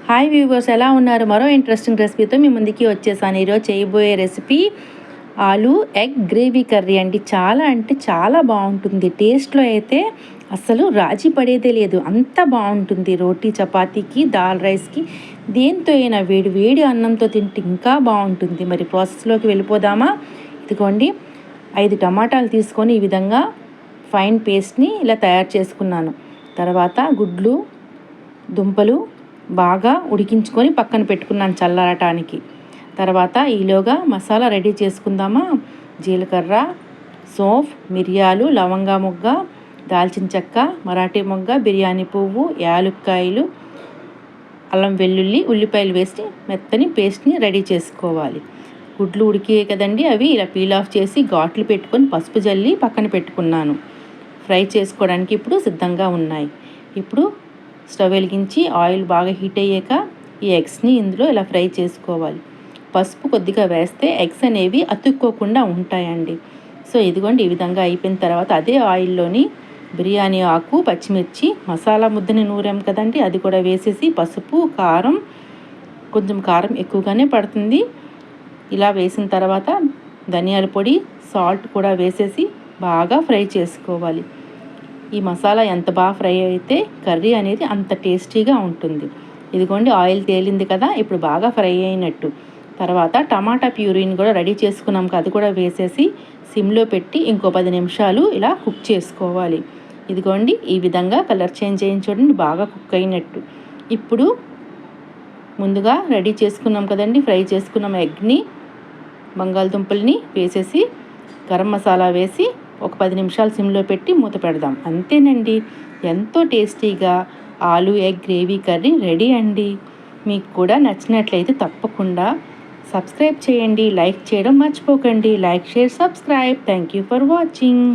Hi viewers, ఎలా ఉన్నారు? మరో ఇంట్రెస్టింగ్ రెసిపీతో మీ ముందుకి వచ్చేసాను. ఈరోజు చేయబోయే రెసిపీ ఆలు ఎగ్ గ్రేవీ కర్రీ అండి. చాలా అంటే చాలా బాగుంటుంది. టేస్ట్లో అయితే అసలు రాజీ పడేదే లేదు, అంత బాగుంటుంది. రోటీ చపాతీకి, దాల్ రైస్కి, దేంతో అయినా వేడి వేడి అన్నంతో తింటే ఇంకా బాగుంటుంది. మరి ప్రాసెస్లోకి వెళ్ళిపోదామా? ఇదిగోండి, 5 టమాటాలు తీసుకొని ఈ విధంగా ఫైన్ పేస్ట్ని ఇలా తయారు చేసుకున్నాను. తర్వాత గుడ్లు, దుంపలు బాగా ఉడికించుకొని పక్కన పెట్టుకున్నాను చల్లారటానికి. తర్వాత ఈలోగా మసాలా రెడీ చేసుకుందామా. జీలకర్ర, సోంఫ్, మిరియాలు, లవంగా మొగ్గ, దాల్చిన చెక్క, మరాఠీ మొగ్గ, బిర్యానీ పువ్వు, యాలుక్కాయలు, అల్లం వెల్లుల్లి, ఉల్లిపాయలు వేసి మెత్తని పేస్ట్ని రెడీ చేసుకోవాలి. గుడ్లు ఉడికే కదండి, అవి ఇలా పీల్ ఆఫ్ చేసి ఘాట్లు పెట్టుకొని పసుపు జల్లి పక్కన పెట్టుకున్నాను. ఫ్రై చేసుకోవడానికి ఇప్పుడు సిద్ధంగా ఉన్నాయి. ఇప్పుడు స్టవ్ వెలిగించి ఆయిల్ బాగా హీట్ అయ్యాక ఈ ఎగ్స్ని ఇందులో ఇలా ఫ్రై చేసుకోవాలి. పసుపు కొద్దిగా వేస్తే ఎగ్స్ అనేవి అతుక్కోకుండా ఉంటాయండి. సో ఇదిగోండి, ఈ విధంగా అయిపోయిన తర్వాత అదే ఆయిల్లోని బిర్యానీ ఆకు, పచ్చిమిర్చి, మసాలా ముద్దని నూరాం కదండి, అది కూడా వేసేసి పసుపు, కారం, కొంచెం కారం ఎక్కువగానే పడుతుంది, ఇలా వేసిన తర్వాత ధనియాల పొడి, సాల్ట్ కూడా వేసేసి బాగా ఫ్రై చేసుకోవాలి. ఈ మసాలా ఎంత బాగా ఫ్రై అయితే కర్రీ అనేది అంత టేస్టీగా ఉంటుంది. ఇదిగోండి, ఆయిల్ తేలింది కదా, ఇప్పుడు బాగా ఫ్రై అయినట్టు. తర్వాత టమాటా ప్యూరీని కూడా రెడీ చేసుకున్నాం కదా, అది కూడా వేసేసి సిమ్లో పెట్టి ఇంకో 10 నిమిషాలు ఇలా కుక్ చేసుకోవాలి. ఇదిగోండి, ఈ విధంగా కలర్ చేంజ్ అయ్యి చూడండి, బాగా కుక్ అయినట్టు. ఇప్పుడు ముందుగా రెడీ చేసుకున్నాం కదండి, ఫ్రై చేసుకున్నాం ఎగ్ని, బంగాళదుంపల్ని వేసేసి గరం మసాలా వేసి ఒక 10 నిమిషాలు సిమ్లో పెట్టి మూత పెడదాం. అంతేనండి, ఎంతో టేస్టీగా ఆలు ఎగ్ గ్రేవీ కర్రీ రెడీ అండి. మీకు కూడా నచ్చినట్లయితే తప్పకుండా సబ్స్క్రైబ్ చేయండి, లైక్ చేయడం మర్చిపోకండి. Like, share, subscribe. Thank you for watching.